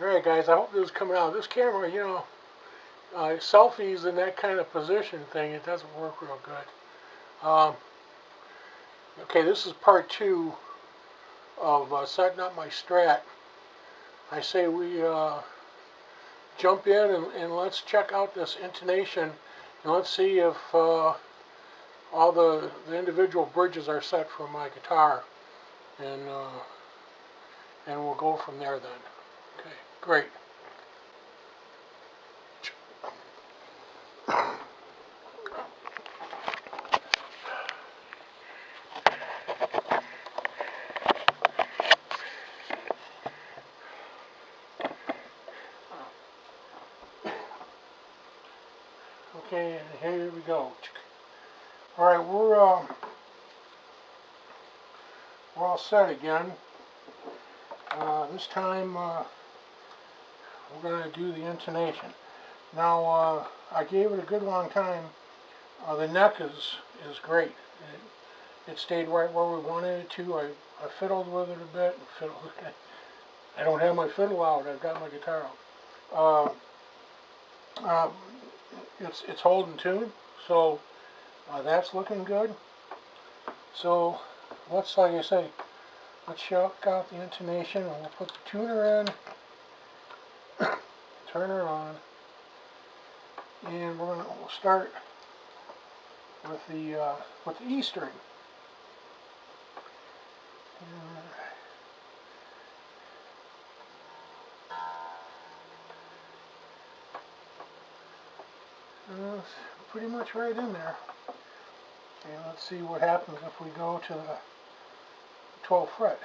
Alright guys, I hope this is coming out. This camera, selfies in that kind of position thing, it doesn't work real good. Okay, this is part 2 of setting up my Strat. I say we jump in and let's check out this intonation and let's see if all the individual bridges are set for my guitar, and we'll go from there then. Okay, great. Okay, and here we go. All right, we're all set again. This time we're going to do the intonation. Now I gave it a good long time. The neck is great. It stayed right where we wanted it to. I fiddled with it a bit. I don't have my fiddle out. I've got my guitar out. It's holding tune, so that's looking good. So let's, like I say, let's check out the intonation, and we'll put the tuner in, turn her on, and we'll start with the E string. Pretty much right in there. And let's see what happens if we go to the 12th fret.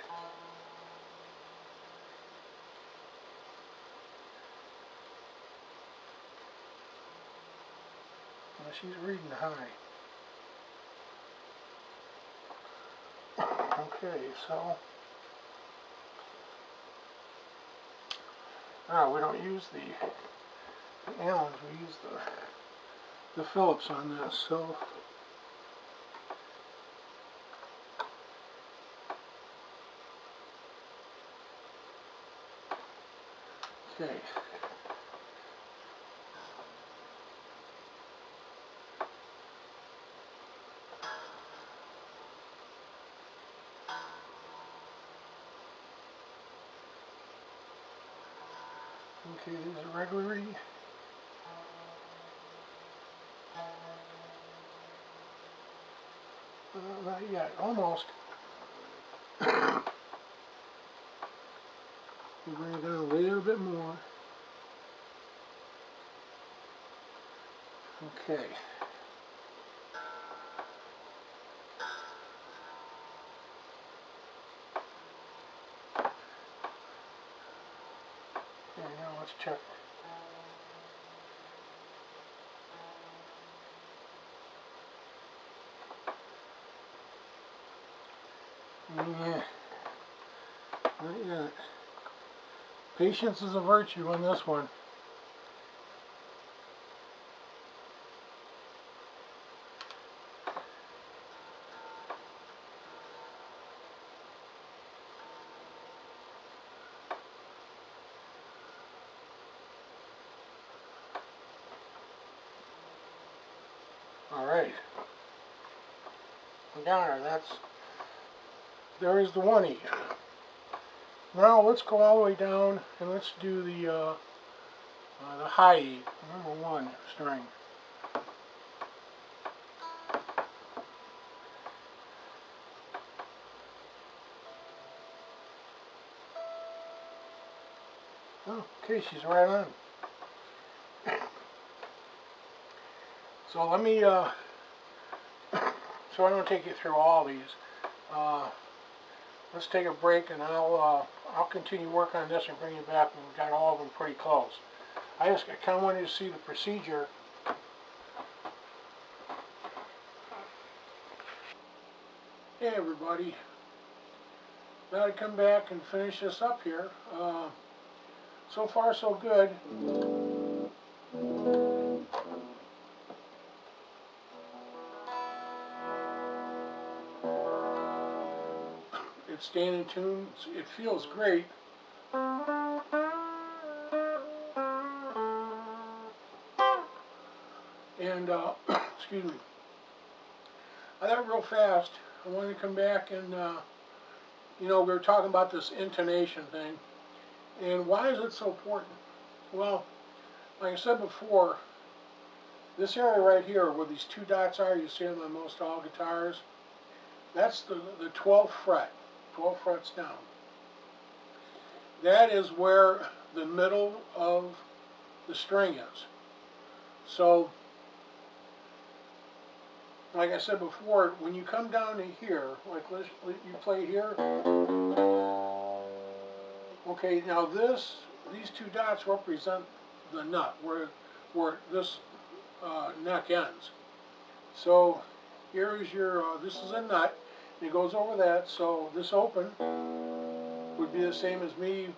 Well, she's reading high. Okay, so now we don't use the Allens, we use the Phillips on this. So okay. Okay, there's a regular E. Not yet, almost. We bring it down a little bit more. Okay. Okay, now let's check. Yeah, not yet. Patience is a virtue on this one. Alright. We got her. There is the 1 E. Now let's go all the way down and let's do the high E, number 1 string. Oh, okay, she's right on. So let me, so I don't take you through all these. Let's take a break, and I'll continue work on this and bring you back when we've got all of them pretty close. I kind of wanted to see the procedure. Hey everybody, now to come back and finish this up here. So far so good. It's staying in tune. It feels great. And excuse me, I got real fast. I wanted to come back and we were talking about this intonation thing, and why is it so important? Well, like I said before, this area right here where these two dots are, you see them on most all guitars, that's the 12th fret, 12 frets down. That is where the middle of the string is. So, like I said before, when you come down to here, like you play here, okay, now these two dots represent the nut, where this neck ends. So here is your, this is a nut, and it goes over that, so this open would be the same as me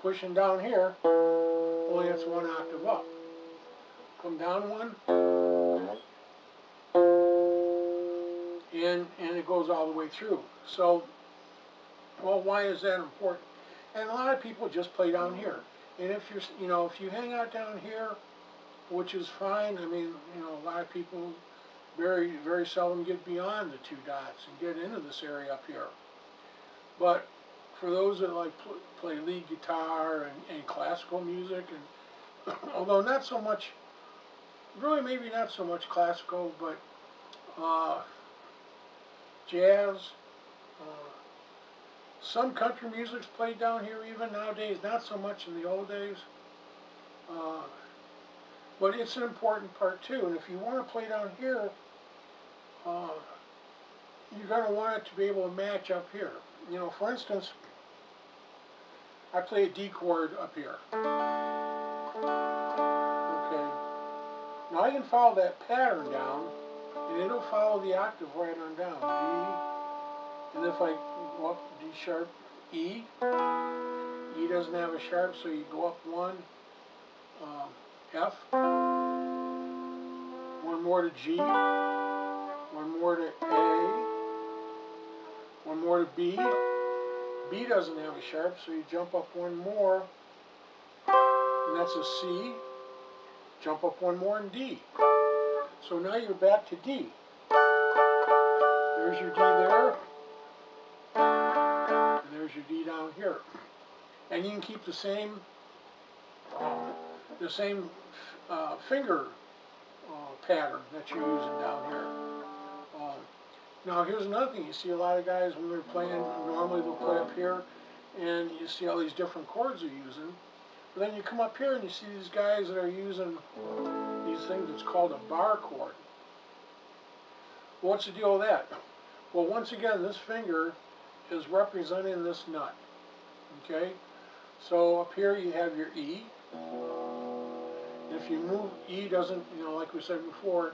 pushing down here, only it's one octave up. Come down one, and it goes all the way through. So, well, why is that important? And a lot of people just play down here. And if you're, if you hang out down here, which is fine. I mean, a lot of people very, very seldom get beyond the two dots and get into this area up here. But for those that like play lead guitar and classical music, and although not so much, really maybe not so much classical, but jazz, some country music's played down here even nowadays, not so much in the old days. But it's an important part too, and if you want to play down here, you're going to want it to be able to match up here. For instance, I play a D chord up here. Okay. Now I can follow that pattern down, and it'll follow the octave right on down. D, and if I go up D sharp, E, E doesn't have a sharp, so you go up one, F, one more to G, one more to A, one more to B. B doesn't have a sharp, so you jump up one more, and that's a C. Jump up one more in D. So now you're back to D. There's your D there, and there's your D down here. And you can keep the same finger pattern that you're using down here. Now here's another thing. You see a lot of guys when they're playing, normally they'll play up here, and you see all these different chords they're using. But then you come up here and you see these guys that are using these things that's called a bar chord. Well, what's the deal with that? Well, once again, this finger is representing this nut. Okay? So up here you have your E. If you move, E doesn't, like we said before,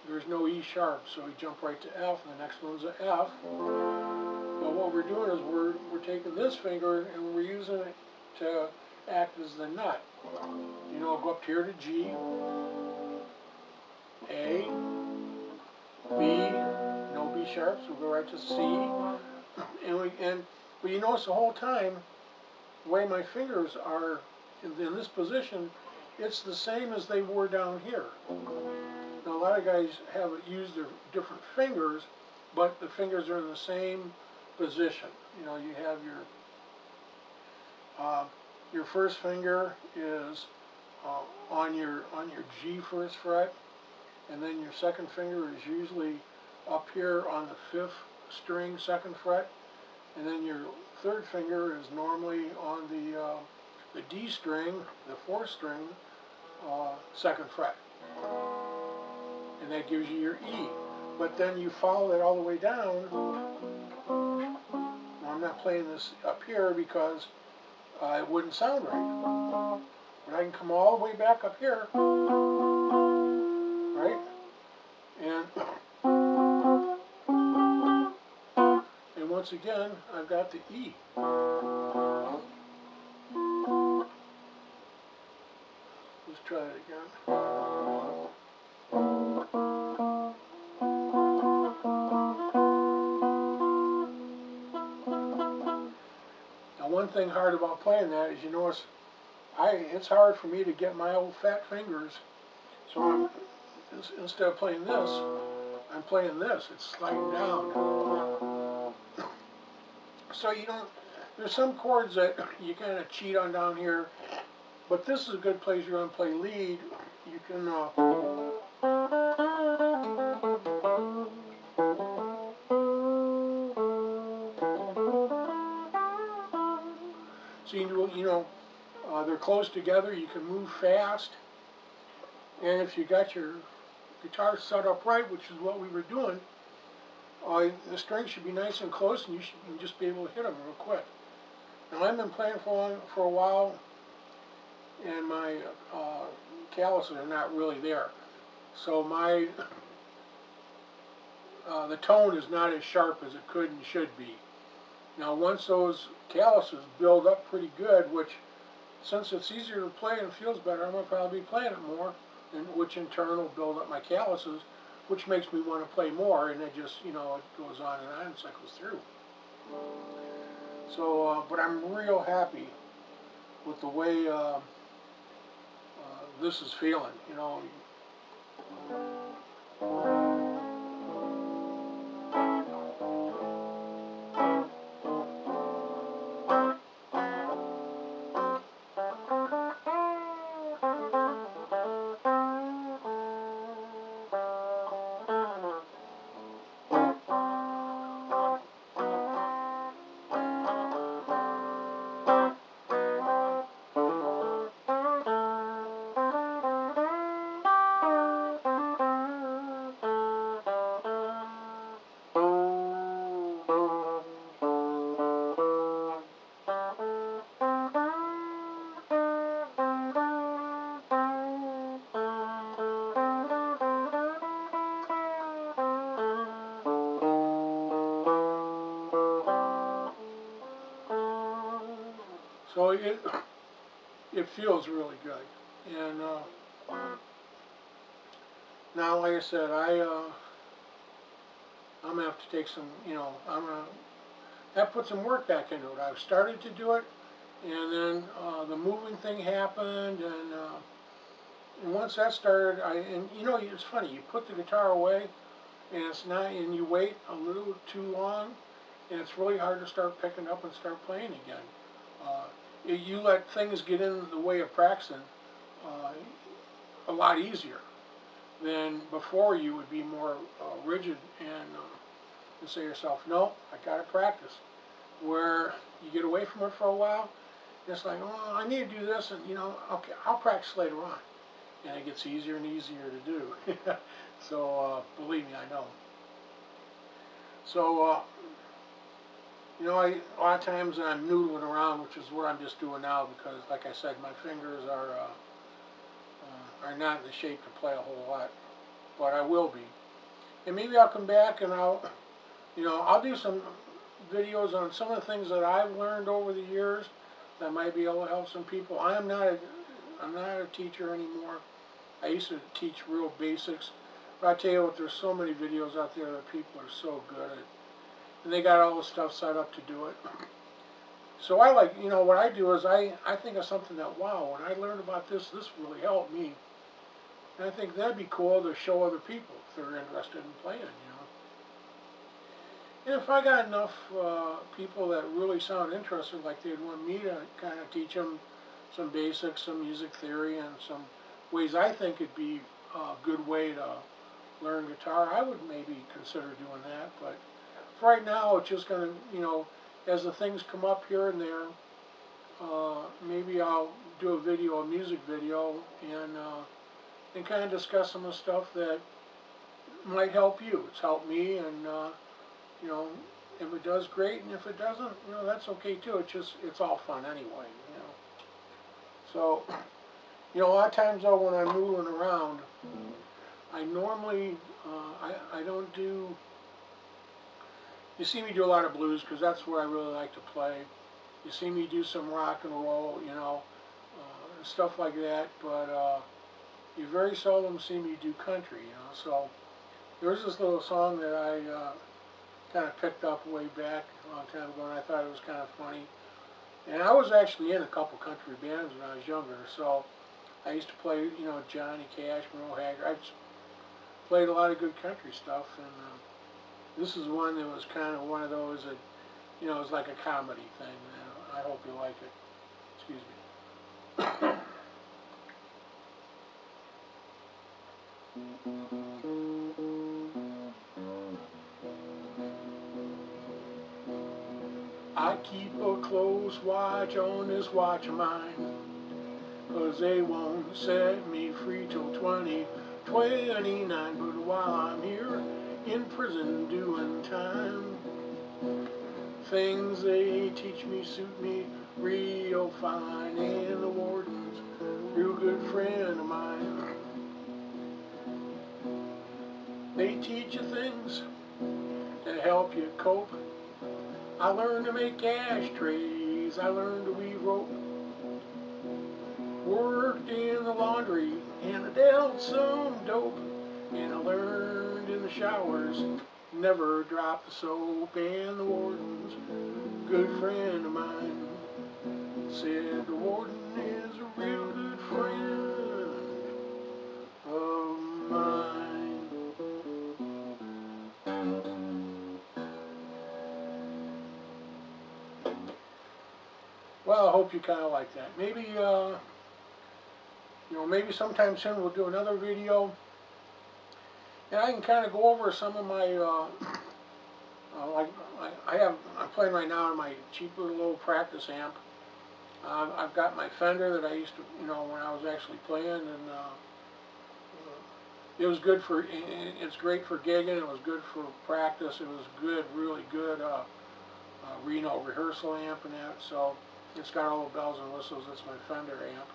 there's no E sharp, so we jump right to F, and the next one's an F. But what we're doing is we're taking this finger and we're using it to act as the nut. Go up here to G, A, B, no B sharp, so we'll go right to C. But you notice the whole time, the way my fingers are in this position, it's the same as they were down here. Now a lot of guys have used their different fingers, but the fingers are in the same position. You have your first finger is on your G first fret, and then your second finger is usually up here on the 5th string, 2nd fret, and then your third finger is normally on the D string, the 4th string, 2nd fret. And that gives you your E. But then you follow it all the way down. Now I'm not playing this up here because it wouldn't sound right. But I can come all the way back up here, right? And once again, I've got the E. Let's try it again. One thing hard about playing that is, it's hard for me to get my old fat fingers. So instead of playing this, I'm playing this. It's sliding down. So you don't, there's some chords that you kind of cheat on down here, but this is a good place you're going to play lead. You can, so you know, they're close together, you can move fast, and if you got your guitar set up right, which is what we were doing, the strings should be nice and close, and you should just be able to hit them real quick. Now I've been playing for a while, and my calluses are not really there, so my the tone is not as sharp as it could and should be. Now once those calluses build up pretty good, which since it's easier to play and feels better, I'm going to probably be playing it more, and which in turn will build up my calluses, which makes me want to play more, and it just, you know, it goes on and cycles through. So, but I'm real happy with the way this is feeling, you know. So it feels really good, and now, like I said, I'm gonna have to take some, you know, I'm gonna have to put some work back into it. I've started to do it, and then the moving thing happened, and once that started, and you know, it's funny. You put the guitar away, and it's not, and you wait a little too long, and it's really hard to start picking up and start playing again. You let things get in the way of practicing a lot easier than before. You would be more rigid and say to yourself, no, I gotta practice. Where you get away from it for a while, it's like, oh, I need to do this, and you know, okay, I'll practice later on, and it gets easier and easier to do. So believe me, I know. So you know, a lot of times I'm noodling around, which is what I'm just doing now, because, like I said, my fingers are not in the shape to play a whole lot, but I will be. And maybe I'll come back and you know, I'll do some videos on some of the things that I've learned over the years that might be able to help some people. I'm not a teacher anymore. I used to teach real basics, but I tell you what, there's so many videos out there that people are so good at. And they got all the stuff set up to do it. So I like, you know, what I do is I think of something that, wow, when I learned about this really helped me. And I think that'd be cool to show other people if they're interested in playing, you know. And if I got enough people that really sound interested, like they'd want me to kind of teach them some basics, some music theory, and some ways I think it'd be a good way to learn guitar, I would maybe consider doing that. But right now, it's just going to, you know, as the things come up here and there, maybe I'll do a video, a music video, and kind of discuss some of the stuff that might help you. It's helped me, and you know, if it does, great, and if it doesn't, you know, that's okay too. It's all fun anyway, you know. So, you know, a lot of times though, when I'm noodling around, I normally, I don't do. You see me do a lot of blues because that's where I really like to play. You see me do some rock and roll, you know, stuff like that, but you very seldom see me do country, you know. So there's this little song that I kind of picked up way back a long time ago, and I thought it was kind of funny. And I was actually in a couple country bands when I was younger, so I used to play, you know, Johnny Cash, Merle Haggard. played a lot of good country stuff, and this is one that was kind of one of those that, you know, it's like a comedy thing. I hope you like it. Excuse me. I keep a close watch on this watch of mine, 'cause they won't set me free till 2029. But while I'm here in prison doing time, things they teach me suit me real fine. And the warden's a real good friend of mine. They teach you things to help you cope. I learned to make ashtrays, I learned to weave rope, worked in the laundry, and I dealt some dope, and I learned in the showers, never drop the soap. And the warden's a good friend of mine, said the warden is a real good friend of mine. Well, I hope you kind of like that. Maybe, you know, maybe sometime soon we'll do another video, and I can kind of go over some of my, like, I'm playing right now on my cheap little old practice amp. I've got my Fender that I used to, you know, when I was actually playing, and it was good for, it's great for gigging, it was good for practice, it was good, really good, Reno rehearsal amp and that, so it's got all the bells and whistles. That's my Fender amp.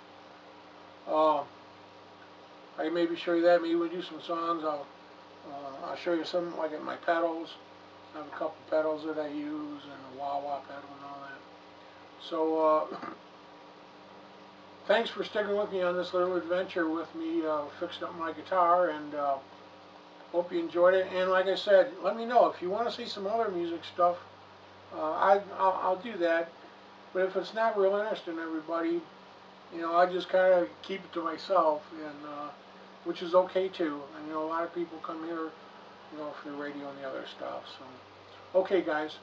I can maybe show you that. Maybe we do some songs. I'll show you some, like my pedals. I have a couple pedals that I use, and a wah-wah pedal and all that. So thanks for sticking with me on this little adventure with me fixing up my guitar, and hope you enjoyed it. And like I said, let me know if you want to see some other music stuff. I'll do that. But if it's not real interesting to everybody, you know, I just kind of keep it to myself, and which is okay too. And you know, a lot of people come here, you know, for the radio and the other stuff. So, okay, guys,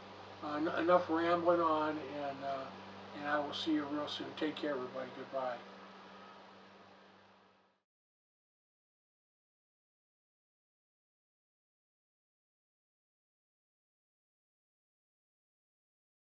enough rambling on, and I will see you real soon. Take care, everybody. Goodbye.